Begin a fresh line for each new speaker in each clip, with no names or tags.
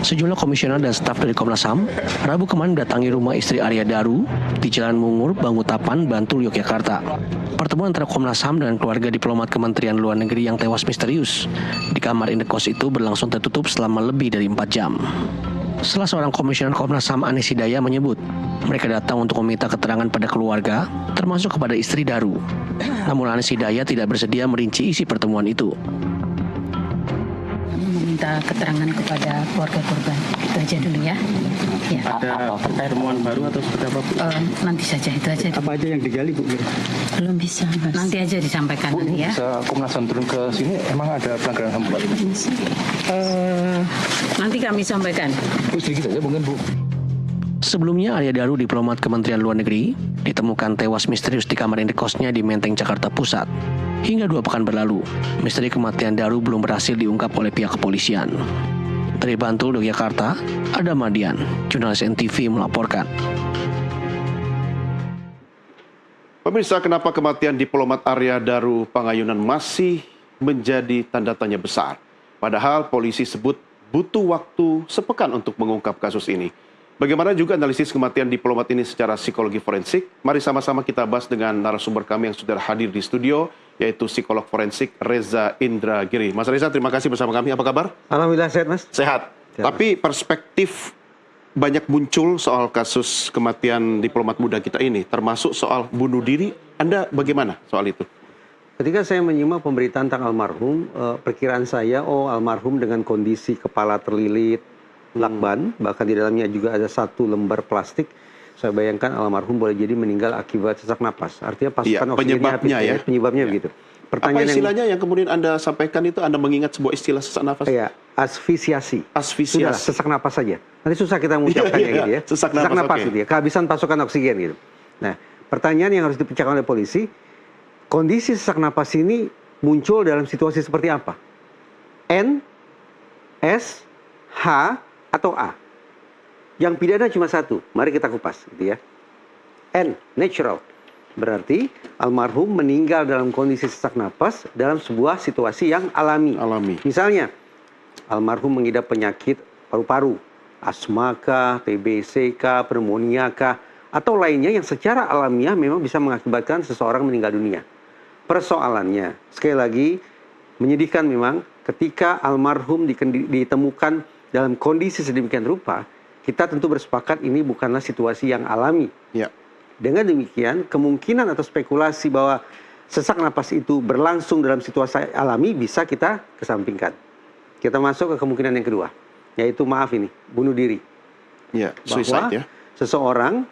Sejumlah komisioner dan staf dari Komnas HAM Rabu kemarin mendatangi rumah istri Arya Daru di Jalan Mungur, Bangutapan, Bantul, Yogyakarta. Pertemuan antara Komnas HAM dengan keluarga diplomat Kementerian Luar Negeri yang tewas misterius di kamar indekos itu berlangsung tertutup selama lebih dari 4 jam. Salah seorang komisioner Komnas HAM Anis Hidayah menyebut mereka datang untuk meminta keterangan pada keluarga, termasuk kepada istri Daru. Namun Anis Hidayah tidak bersedia merinci isi pertemuan itu.
Meminta keterangan kepada keluarga korban. Itu aja dulu ya.
Ada pertemuan baru atau seperti apa, Bu?
Nanti saja, itu aja dulu.
Apa aja yang digali, Bu?
Belum bisa, Mas. Nanti aja disampaikan
Bu,
ya.
bisa Komnas HAM turun ke sini, emang ada pelanggaran HAM, Bu?
Nanti kami sampaikan.
Bu, sedikit aja mungkin, Bu.
Sebelumnya, Arya Daru, diplomat Kementerian Luar Negeri, ditemukan tewas misterius di kamar indekosnya di Menteng, Jakarta Pusat. Hingga 2 pekan berlalu, misteri kematian Daru belum berhasil diungkap oleh pihak kepolisian. Dari Bantul, Yogyakarta, Adam Madian, jurnalis NTV melaporkan.
Pemirsa, kenapa kematian diplomat Arya Daru Pangayunan masih menjadi tanda tanya besar? Padahal polisi sebut butuh waktu sepekan untuk mengungkap kasus ini. Bagaimana juga analisis kematian diplomat ini secara psikologi forensik? Mari sama-sama kita bahas dengan narasumber kami yang sudah hadir di studio, yaitu psikolog forensik Reza Indragiri. Mas Reza, terima kasih bersama kami. Apa kabar?
Alhamdulillah sehat, Mas.
Sehat. Tapi perspektif banyak muncul soal kasus kematian diplomat muda kita ini, termasuk soal bunuh diri. Anda bagaimana soal itu?
Ketika saya menyimak pemberitaan tentang almarhum, perkiraan saya, almarhum dengan kondisi kepala terlilit, lakban, bahkan di dalamnya juga ada 1 lembar plastik. Saya bayangkan almarhum boleh jadi meninggal akibat sesak napas. Artinya pasukan oksigennya
penyebabnya
habis,
ya.
Penyebabnya begitu.
Apa istilahnya yang kemudian Anda sampaikan itu, Anda mengingat sebuah istilah sesak nafas?
Ya, asfisiasi.
Asfisiasi.
Sudah, sesak napas saja. Nanti susah kita mengucapkannya gitu ya.
Sesak napas
gitu ya. Kehabisan pasokan oksigen gitu. Nah, pertanyaan yang harus dipecahkan oleh polisi, kondisi sesak napas ini muncul dalam situasi seperti apa? N, S, H, atau A? Yang pidana cuma 1. Mari kita kupas gitu ya. N, natural. Berarti almarhum meninggal dalam kondisi sesak napas dalam sebuah situasi yang alami. Misalnya, almarhum mengidap penyakit paru-paru, asma kah, TBC kah, pneumonia kah, atau lainnya yang secara alamiah memang bisa mengakibatkan seseorang meninggal dunia. Persoalannya, sekali lagi, menyedihkan memang ketika almarhum ditemukan dalam kondisi sedemikian rupa, kita tentu bersepakat ini bukanlah situasi yang alami.
Ya.
Dengan demikian, kemungkinan atau spekulasi bahwa sesak napas itu berlangsung dalam situasi alami bisa kita kesampingkan. Kita masuk ke kemungkinan yang kedua, yaitu bunuh diri.
Ya, suicide ya.
Seseorang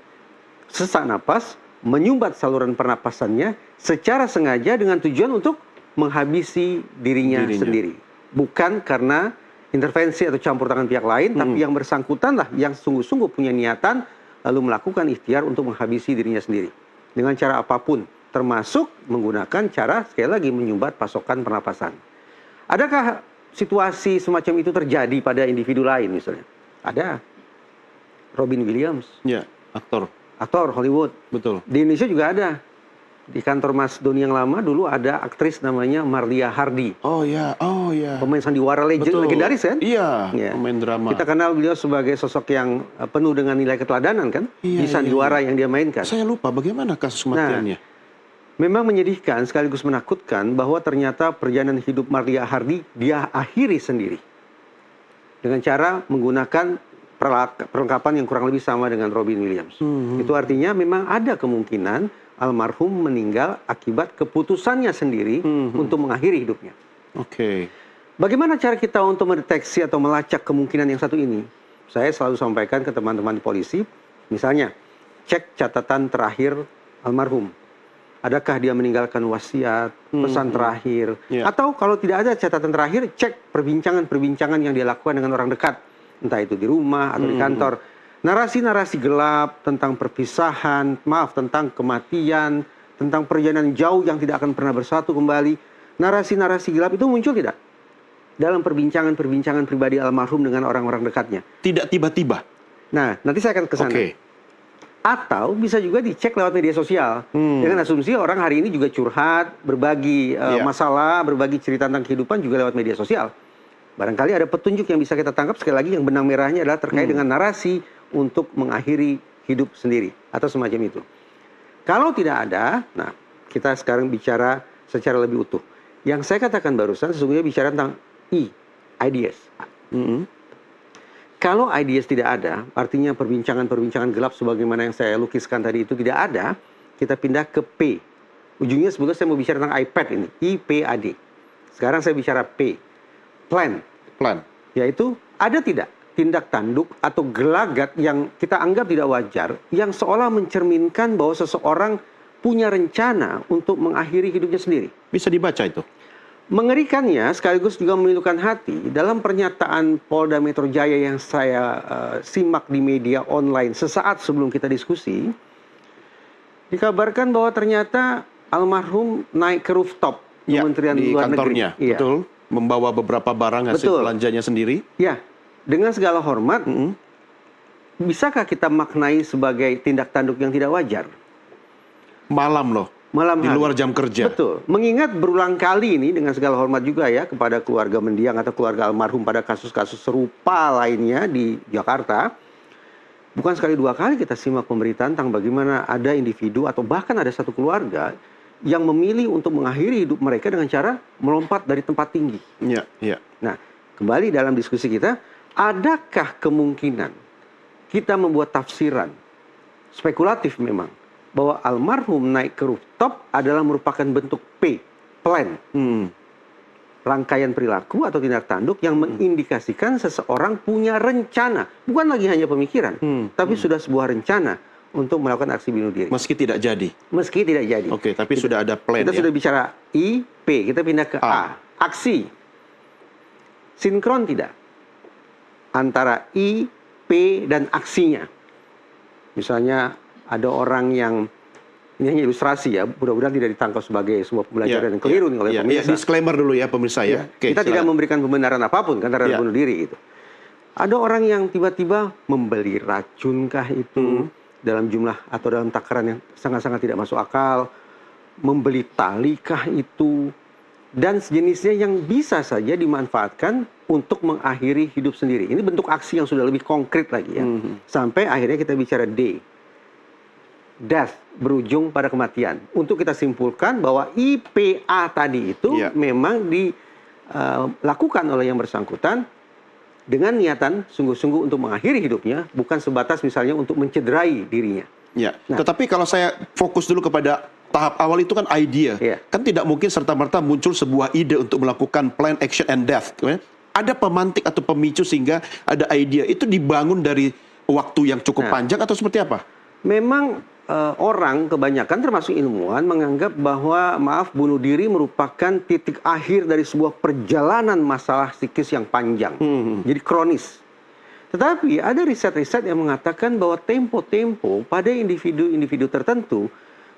sesak napas, menyumbat saluran pernapasannya secara sengaja dengan tujuan untuk menghabisi dirinya sendiri. Bukan karena intervensi atau campur tangan pihak lain, tapi yang bersangkutan lah yang sungguh-sungguh punya niatan lalu melakukan ikhtiar untuk menghabisi dirinya sendiri. Dengan cara apapun, termasuk menggunakan cara, sekali lagi, menyumbat pasokan pernapasan. Adakah situasi semacam itu terjadi pada individu lain misalnya? Ada. Robin Williams.
Ya, aktor.
Aktor Hollywood.
Betul.
Di Indonesia juga ada. Di kantor Mas Doni yang lama dulu ada aktris namanya Marlia Hardy.
Oh ya.
Pemain sandiwara legendaris kan?
Iya, pemain drama.
Kita kenal beliau sebagai sosok yang penuh dengan nilai keteladanan kan? Di sandiwara yang dia mainkan.
Saya lupa bagaimana kasus kematiannya.
Memang menyedihkan sekaligus menakutkan bahwa ternyata perjalanan hidup Marlia Hardy dia akhiri sendiri. Dengan cara menggunakan perlengkapan yang kurang lebih sama dengan Robin Williams. Itu artinya memang ada kemungkinan almarhum meninggal akibat keputusannya sendiri untuk mengakhiri hidupnya.
Oke.
Bagaimana cara kita untuk mendeteksi atau melacak kemungkinan yang satu ini? Saya selalu sampaikan ke teman-teman di polisi, misalnya, cek catatan terakhir almarhum. Adakah dia meninggalkan wasiat, pesan terakhir, atau kalau tidak ada catatan terakhir, cek perbincangan-perbincangan yang dia lakukan dengan orang dekat, entah itu di rumah atau di kantor. Narasi-narasi gelap tentang perpisahan, tentang kematian, tentang perjalanan jauh yang tidak akan pernah bersatu kembali. Narasi-narasi gelap itu muncul tidak? Dalam perbincangan-perbincangan pribadi almarhum dengan orang-orang dekatnya.
Tidak tiba-tiba.
Nah, nanti saya akan ke sana. Atau bisa juga dicek lewat media sosial. Dengan asumsi orang hari ini juga curhat, berbagi masalah, berbagi cerita tentang kehidupan juga lewat media sosial. Barangkali ada petunjuk yang bisa kita tangkap, sekali lagi yang benang merahnya adalah terkait dengan narasi untuk mengakhiri hidup sendiri atau semacam itu. Kalau tidak ada, nah kita sekarang bicara secara lebih utuh. Yang saya katakan barusan sesungguhnya bicara tentang ideas. Kalau ideas tidak ada, artinya perbincangan-perbincangan gelap sebagaimana yang saya lukiskan tadi itu tidak ada, kita pindah ke P. Ujungnya sebetulnya saya mau bicara tentang iPad ini, IPAD. Sekarang saya bicara P, plan.
Plan.
Yaitu ada tidak tindak tanduk atau gelagat yang kita anggap tidak wajar, yang seolah mencerminkan bahwa seseorang punya rencana untuk mengakhiri hidupnya sendiri.
Bisa dibaca itu.
Mengerikannya sekaligus juga memilukan hati dalam pernyataan Polda Metro Jaya yang saya simak di media online sesaat sebelum kita diskusi, dikabarkan bahwa ternyata almarhum naik ke rooftop Kementerian
di
Luar
kantornya,
Negeri. Iya.
betul. Membawa beberapa barang hasil
Betul.
belanjanya sendiri.
Ya, dengan segala hormat, bisakah kita maknai sebagai tindak tanduk yang tidak wajar?
Malam loh.
Malam
Di
hari.
luar jam kerja.
Betul. Mengingat berulang kali ini dengan segala hormat juga ya kepada keluarga mendiang atau keluarga almarhum pada kasus-kasus serupa lainnya di Jakarta. Bukan sekali dua kali kita simak pemberitaan tentang bagaimana ada individu atau bahkan ada satu keluarga yang memilih untuk mengakhiri hidup mereka dengan cara melompat dari tempat tinggi.
Iya, iya.
Nah, kembali dalam diskusi kita, adakah kemungkinan kita membuat tafsiran spekulatif memang bahwa almarhum naik ke rooftop adalah merupakan bentuk P, plan, rangkaian perilaku atau tindak tanduk yang mengindikasikan seseorang punya rencana, bukan lagi hanya pemikiran, tapi sudah sebuah rencana untuk melakukan aksi bunuh diri.
Meski tidak jadi.
Meski tidak jadi.
Oke, tapi sudah ada plan
Kita
ya.
sudah bicara I, P, kita pindah ke A. Aksi. Sinkron tidak? Antara I, P, dan aksinya. Misalnya ada orang yang, ini hanya ilustrasi ya, mudah-mudahan tidak ditangkap sebagai sebuah pembelajaran yang keliru nih oleh pemirsa.
Disclaimer dulu ya pemirsa ya. Oke,
Kita tidak
silakan.
memberikan pembenaran apapun kan terhadap bunuh diri itu. Ada orang yang tiba-tiba membeli racunkah itu dalam jumlah atau dalam takaran yang sangat-sangat tidak masuk akal, membeli talikah itu, dan sejenisnya yang bisa saja dimanfaatkan untuk mengakhiri hidup sendiri. Ini bentuk aksi yang sudah lebih konkret lagi ya. Sampai akhirnya kita bicara D. Death, berujung pada kematian. Untuk kita simpulkan bahwa IPA tadi itu memang dilakukan oleh yang bersangkutan dengan niatan sungguh-sungguh untuk mengakhiri hidupnya, bukan sebatas misalnya untuk mencederai dirinya.
Ya, tetapi kalau saya fokus dulu kepada tahap awal itu kan idea. Kan tidak mungkin serta-merta muncul sebuah ide untuk melakukan plan, action, and death. Ada pemantik atau pemicu sehingga ada idea. Itu dibangun dari waktu yang cukup panjang atau seperti apa?
Memang orang kebanyakan termasuk ilmuwan menganggap bahwa bunuh diri merupakan titik akhir dari sebuah perjalanan masalah psikis yang panjang. Jadi kronis. Tetapi ada riset-riset yang mengatakan bahwa tempo-tempo pada individu-individu tertentu,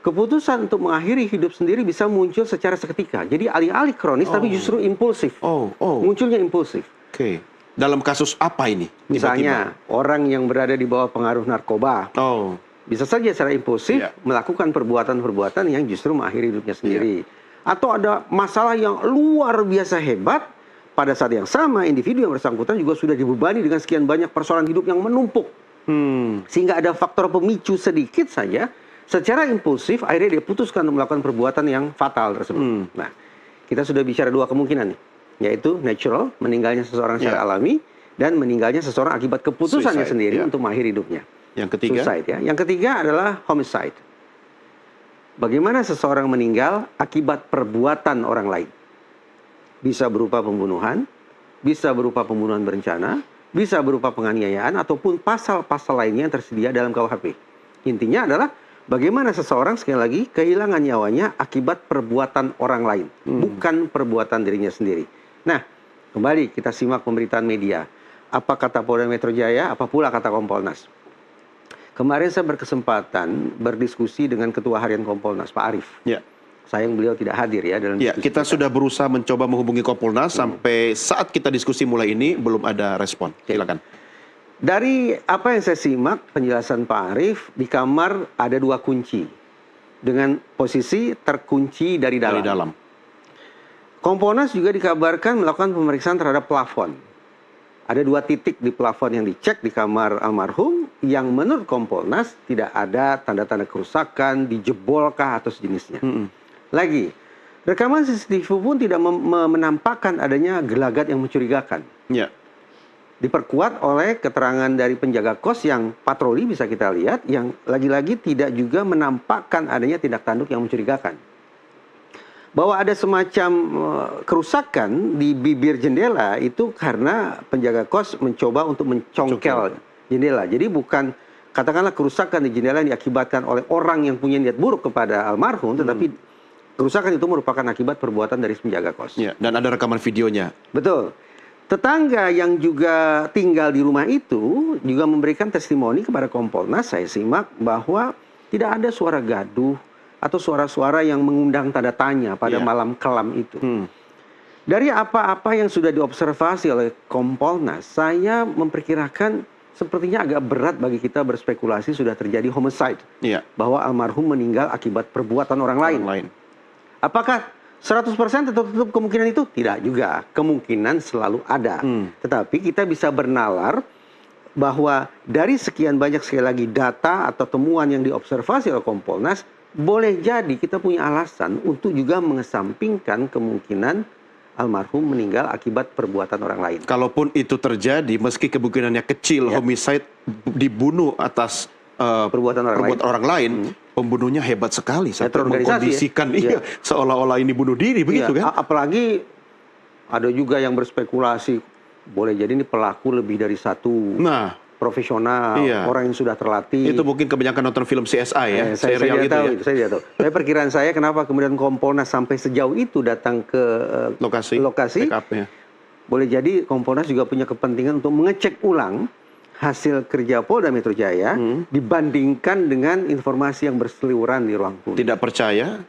keputusan untuk mengakhiri hidup sendiri bisa muncul secara seketika. Jadi alih-alih kronis tapi justru impulsif. Munculnya impulsif.
Oke. Dalam kasus apa ini?
Misalnya orang yang berada di bawah pengaruh narkoba. Bisa saja secara impulsif melakukan perbuatan-perbuatan yang justru mengakhiri hidupnya sendiri. Atau ada masalah yang luar biasa hebat, pada saat yang sama individu yang bersangkutan juga sudah dibebani dengan sekian banyak persoalan hidup yang menumpuk. Sehingga ada faktor pemicu sedikit saja, secara impulsif akhirnya dia putuskan untuk melakukan perbuatan yang fatal tersebut. Nah, kita sudah bicara dua kemungkinan nih, yaitu natural, meninggalnya seseorang secara alami, dan meninggalnya seseorang akibat keputusannya sendiri untuk mengakhiri hidupnya.
Yang ketiga?
Suicide, ya. Yang ketiga adalah homicide. Bagaimana seseorang meninggal akibat perbuatan orang lain. Bisa berupa pembunuhan, bisa berupa pembunuhan berencana, bisa berupa penganiayaan, ataupun pasal-pasal lainnya yang tersedia dalam KUHP. Intinya adalah bagaimana seseorang sekali lagi kehilangan nyawanya akibat perbuatan orang lain, bukan perbuatan dirinya sendiri. Nah, kembali kita simak pemberitaan media. Apa kata Polda Metro Jaya, apa pula kata Kompolnas. Kemarin saya berkesempatan berdiskusi dengan Ketua Harian Kompolnas, Pak Arief. Sayang beliau tidak hadir ya dalam diskusi
kita sudah berusaha mencoba menghubungi Kompolnas sampai saat kita diskusi mulai ini belum ada respon. Silakan.
Dari apa yang saya simak penjelasan Pak Arief, di kamar ada dua kunci dengan posisi terkunci dari dalam. Kompolnas juga dikabarkan melakukan pemeriksaan terhadap plafon. Ada 2 titik di plafon yang dicek di kamar almarhum yang menurut Kompolnas tidak ada tanda-tanda kerusakan, dijebolkah atau sejenisnya. Lagi, rekaman CCTV pun tidak menampakkan adanya gelagat yang mencurigakan.
Ya.
Diperkuat oleh keterangan dari penjaga kos yang patroli bisa kita lihat, yang lagi-lagi tidak juga menampakkan adanya tindak tanduk yang mencurigakan. Bahwa ada semacam kerusakan di bibir jendela itu karena penjaga kos mencoba untuk mencongkel jendela. Jadi bukan katakanlah kerusakan di jendela yang diakibatkan oleh orang yang punya niat buruk kepada almarhum, tetapi kerusakan itu merupakan akibat perbuatan dari penjaga kos.
Ya, dan ada rekaman videonya.
Betul. Tetangga yang juga tinggal di rumah itu juga memberikan testimoni kepada Kompolnas. Saya simak bahwa tidak ada suara gaduh atau suara-suara yang mengundang tanda tanya pada malam kelam itu. Dari apa-apa yang sudah diobservasi oleh Kompolnas, saya memperkirakan sepertinya agak berat bagi kita berspekulasi sudah terjadi homicide.
Iya.
Bahwa almarhum meninggal akibat perbuatan orang lain. Apakah 100% tertutup kemungkinan itu? Tidak juga. Kemungkinan selalu ada. Tetapi kita bisa bernalar bahwa dari sekian banyak sekali lagi data atau temuan yang diobservasi oleh Kompolnas, boleh jadi kita punya alasan untuk juga mengesampingkan kemungkinan almarhum meninggal akibat perbuatan orang lain.
Kalaupun itu terjadi, meski kemungkinannya kecil, homicide dibunuh atas
perbuatan orang lain.
Pembunuhnya hebat sekali sampai
terorganisasi,
mengkondisikan seolah-olah ini bunuh diri, begitu kan?
Apalagi ada juga yang berspekulasi, boleh jadi ini pelaku lebih dari satu. Profesional, orang yang sudah terlatih.
Itu mungkin kebanyakan nonton film CSI ya, serial itu ya.
Saya tidak tahu. Tapi perkiraan saya kenapa kemudian Kompolnas sampai sejauh itu datang ke lokasi.
TKP.
Boleh jadi Kompolnas juga punya kepentingan untuk mengecek ulang hasil kerja Polda Metro Jaya dibandingkan dengan informasi yang berseliweran di ruang publik.
Tidak percaya?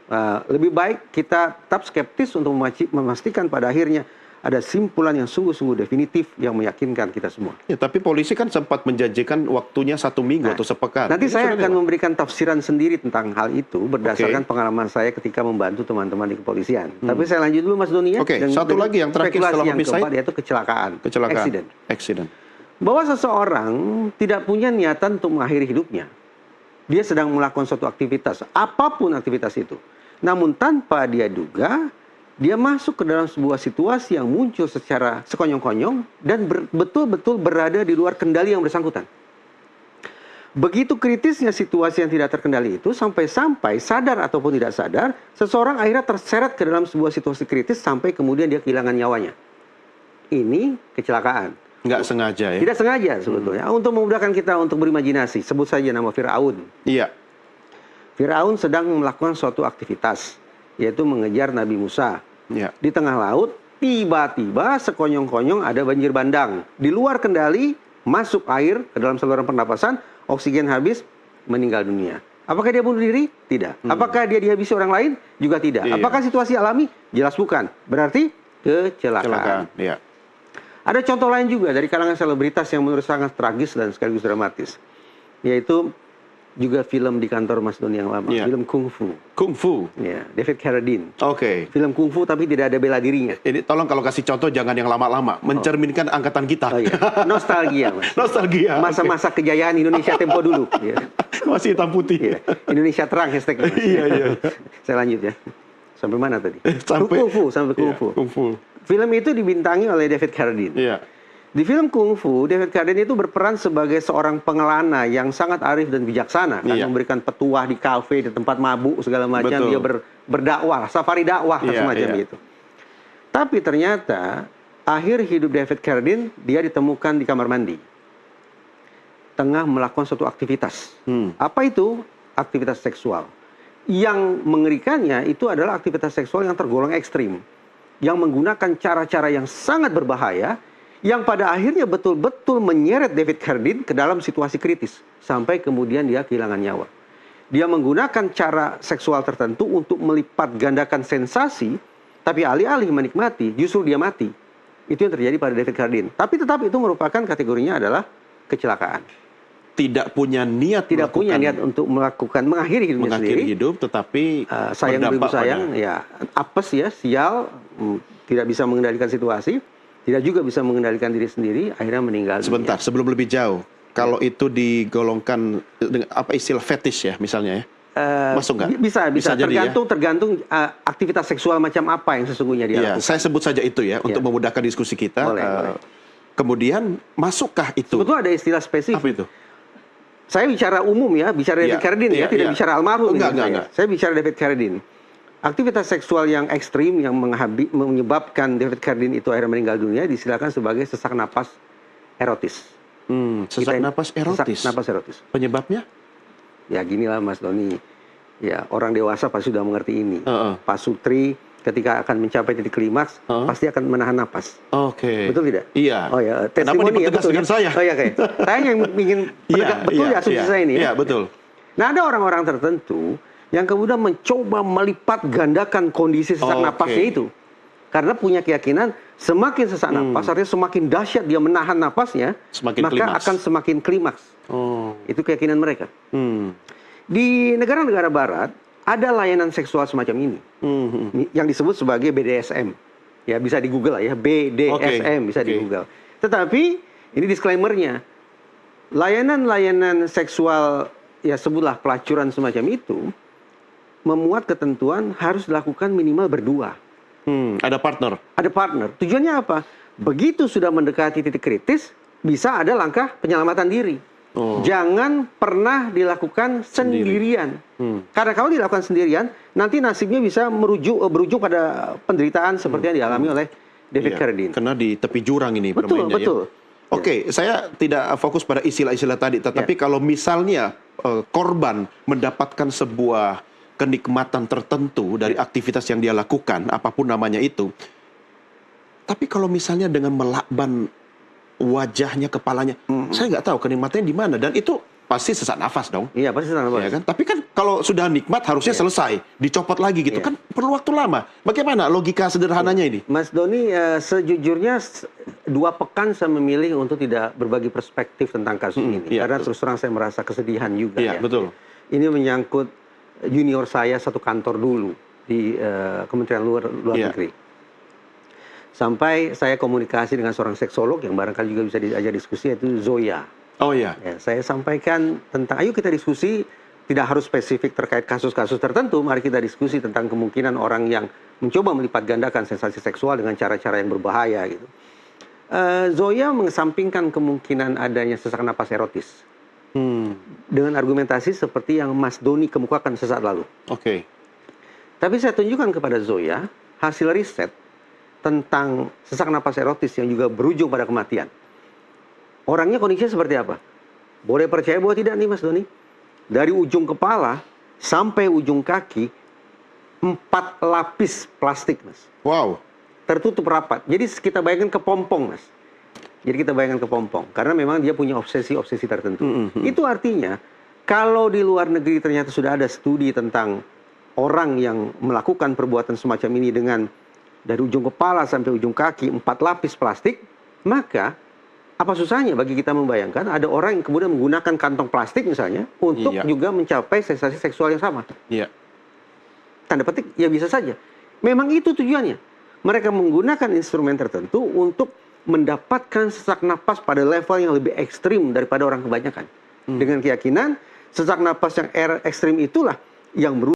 Lebih baik kita tetap skeptis untuk memastikan pada akhirnya ada simpulan yang sungguh-sungguh definitif yang meyakinkan kita semua.
Ya, tapi polisi kan sempat menjanjikan waktunya 1 minggu atau sepekan.
Nanti saya akan memberikan tafsiran sendiri tentang hal itu berdasarkan pengalaman saya ketika membantu teman-teman di kepolisian. Tapi saya lanjut dulu Mas Doni ya.
Satu lagi yang terakhir setelah homicide,
yang keempat yaitu kecelakaan.
Accident.
Bahwa seseorang tidak punya niatan untuk mengakhiri hidupnya. Dia sedang melakukan suatu aktivitas, apapun aktivitas itu. Namun tanpa dia duga, dia masuk ke dalam sebuah situasi yang muncul secara sekonyong-konyong dan betul-betul berada di luar kendali yang bersangkutan. Begitu kritisnya situasi yang tidak terkendali itu, sampai-sampai sadar ataupun tidak sadar, seseorang akhirnya terseret ke dalam sebuah situasi kritis sampai kemudian dia kehilangan nyawanya. Ini kecelakaan.
Nggak sengaja ya?
Tidak sengaja sebetulnya. Untuk memudahkan kita untuk berimajinasi, sebut saja nama Fir'aun.
Iya.
Fir'aun sedang melakukan suatu aktivitas, yaitu mengejar Nabi Musa. Di tengah laut, tiba-tiba sekonyong-konyong ada banjir bandang. Di luar kendali, masuk air ke dalam saluran pernapasan, oksigen habis, meninggal dunia. Apakah dia bunuh diri? Tidak. Apakah dia dihabisi orang lain? Juga tidak. Apakah situasi alami? Jelas bukan. Berarti kecelakaan. Ada contoh lain juga dari kalangan selebritas yang menurut sangat tragis dan sekaligus dramatis. Yaitu juga film di kantor Mas Doni yang lama, film Kung Fu.
Kung Fu?
Ya, David Carradine.
Film
Kung Fu tapi tidak ada bela dirinya.
Ini tolong kalau kasih contoh jangan yang lama-lama, mencerminkan angkatan kita.
Nostalgia, Mas.
Nostalgia.
Masa-masa kejayaan Indonesia tempo dulu.
Masih hitam putih.
Indonesia terang hashtag.
Iya.
Saya lanjut ya. Sampai mana tadi?
Sampai
Kung Fu. Film itu dibintangi oleh David Carradine. Di film Kung Fu, David Carradine itu berperan sebagai seorang pengelana yang sangat arif dan bijaksana. Kan memberikan petuah di kafe, di tempat mabuk, segala macam. Dia berdakwah, safari dakwah, semacam itu. Tapi ternyata, akhir hidup David Carradine, dia ditemukan di kamar mandi. Tengah melakukan suatu aktivitas. Apa itu? Aktivitas seksual. Yang mengerikannya itu adalah aktivitas seksual yang tergolong ekstrim. Yang menggunakan cara-cara yang sangat berbahaya, yang pada akhirnya betul-betul menyeret David Carradine ke dalam situasi kritis. Sampai kemudian dia kehilangan nyawa. Dia menggunakan cara seksual tertentu untuk melipat gandakan sensasi, tapi alih-alih menikmati, justru dia mati. Itu yang terjadi pada David Carradine. Tapi tetap itu merupakan kategorinya adalah kecelakaan.
tidak punya niat
tidak punya
melakukan-
niat untuk mengakhiri hidupnya
mengakhiri
sendiri.
hidup, tetapi
Sayang beribu
berdampak
sayang,
pada-
ya apes ya, sial, tidak bisa mengendalikan situasi, tidak juga bisa mengendalikan diri sendiri, akhirnya meninggal dunia.
Sebentar, sebelum lebih jauh, kalau itu digolongkan dengan apa istilah fetish ya misalnya ya, masuk nggak?
Bisa
jadi ya?
tergantung aktivitas seksual macam apa yang sesungguhnya dia
Ya,
lakukan.
saya sebut saja itu ya untuk memudahkan diskusi kita.
Boleh.
Kemudian masukkah itu?
Sebetulnya ada istilah spesifik.
Apa itu?
Saya bicara umum ya, bicara David Carradine ya, tidak bicara almarhum.
Enggak.
Saya bicara David Carradine. Aktivitas seksual yang ekstrim yang menyebabkan David Carradine itu akhirnya meninggal dunia disilakan sebagai sesak napas erotis.
Sesak napas erotis.
Sesak napas erotis.
Penyebabnya?
Ya ginilah Mas Doni. Ya orang dewasa pasti sudah mengerti ini.
Heeh.
Pak Sutri ketika akan mencapai titik klimaks pasti akan menahan napas.
Oke.
Betul tidak?
Iya.
Oh ya,
Kenapa
testimoni ya
dipertegas
betul.
dengan saya?
Oh ya kayak. Saya yang ingin betul ya asumsi saya ini.
Iya, betul.
Nah ada orang-orang tertentu yang kemudian mencoba melipat gandakan kondisi sesak
Oke.
napasnya itu. Karena punya keyakinan semakin sesak napas, artinya semakin dahsyat dia menahan napasnya,
Semakin
maka
klimaks.
akan semakin klimaks.
Oh.
Itu keyakinan mereka.
Hmm.
Di negara-negara barat, ada layanan seksual semacam ini. Yang disebut sebagai BDSM. Ya bisa di Google lah ya, BDSM bisa di
Oke.
Google. Tetapi, ini disclaimer-nya. Layanan-layanan seksual, ya sebutlah pelacuran semacam itu, memuat ketentuan harus dilakukan minimal berdua.
Ada partner.
Ada partner. Tujuannya apa? Begitu sudah mendekati titik kritis, bisa ada langkah penyelamatan diri.
Oh.
Jangan pernah dilakukan sendirian. Karena kalau dilakukan sendirian, nanti nasibnya bisa berujung pada penderitaan seperti yang dialami oleh David
Iya,
Carradine.
karena di tepi jurang ini
Betul,
bermainnya
betul.
ya. Oke, saya tidak fokus pada istilah-istilah tadi, tetapi kalau misalnya korban mendapatkan sebuah kenikmatan tertentu dari aktivitas yang dia lakukan, apapun namanya itu, tapi kalau misalnya dengan melakban wajahnya, kepalanya, saya nggak tahu kenikmatannya di mana, dan itu pasti sesak nafas dong.
Iya, pasti sana
Ya kan? Tapi kan kalau sudah nikmat harusnya selesai, dicopot lagi gitu kan perlu waktu lama. Bagaimana logika sederhananya ini?
Mas Doni, sejujurnya 2 pekan saya memilih untuk tidak berbagi perspektif tentang kasus ini.
Iya,
Karena
betul.
terus terang saya merasa kesedihan juga.
Iya,
ya.
betul.
Ini menyangkut junior saya satu kantor dulu di Kementerian Luar
Iya.
Negeri. Sampai saya komunikasi dengan seorang seksolog yang barangkali juga bisa diajak diskusi, yaitu Zoya.
Oh iya.
Ya, saya sampaikan tentang, ayo kita diskusi, tidak harus spesifik terkait kasus-kasus tertentu, mari kita diskusi tentang kemungkinan orang yang mencoba melipat gandakan sensasi seksual dengan cara-cara yang berbahaya gitu. Zoya mengesampingkan kemungkinan adanya sesak napas erotis. Dengan argumentasi seperti yang Mas Doni kemukakan sesaat lalu.
Oke.
Tapi saya tunjukkan kepada Zoya hasil riset tentang sesak napas erotis yang juga berujung pada kematian. Orangnya kondisinya seperti apa? Boleh percaya bahwa tidak nih Mas Doni? Dari ujung kepala sampai ujung kaki 4 lapis plastik, Mas.
Wow.
Tertutup rapat. Jadi kita bayangkan kepompong, Mas. Jadi kita bayangkan kepompong. Karena memang dia punya obsesi-obsesi tertentu. Itu artinya, kalau di luar negeri ternyata sudah ada studi tentang orang yang melakukan perbuatan semacam ini dengan dari ujung kepala sampai ujung kaki 4 lapis plastik, maka apa susahnya bagi kita membayangkan ada orang yang kemudian menggunakan kantong plastik misalnya untuk juga mencapai sensasi seksual yang sama.
Iya.
Tanda petik, ya bisa saja. Memang itu tujuannya. Mereka menggunakan instrumen tertentu untuk mendapatkan sesak napas pada level yang lebih ekstrim daripada orang kebanyakan. Dengan keyakinan sesak napas yang ekstrim itulah yang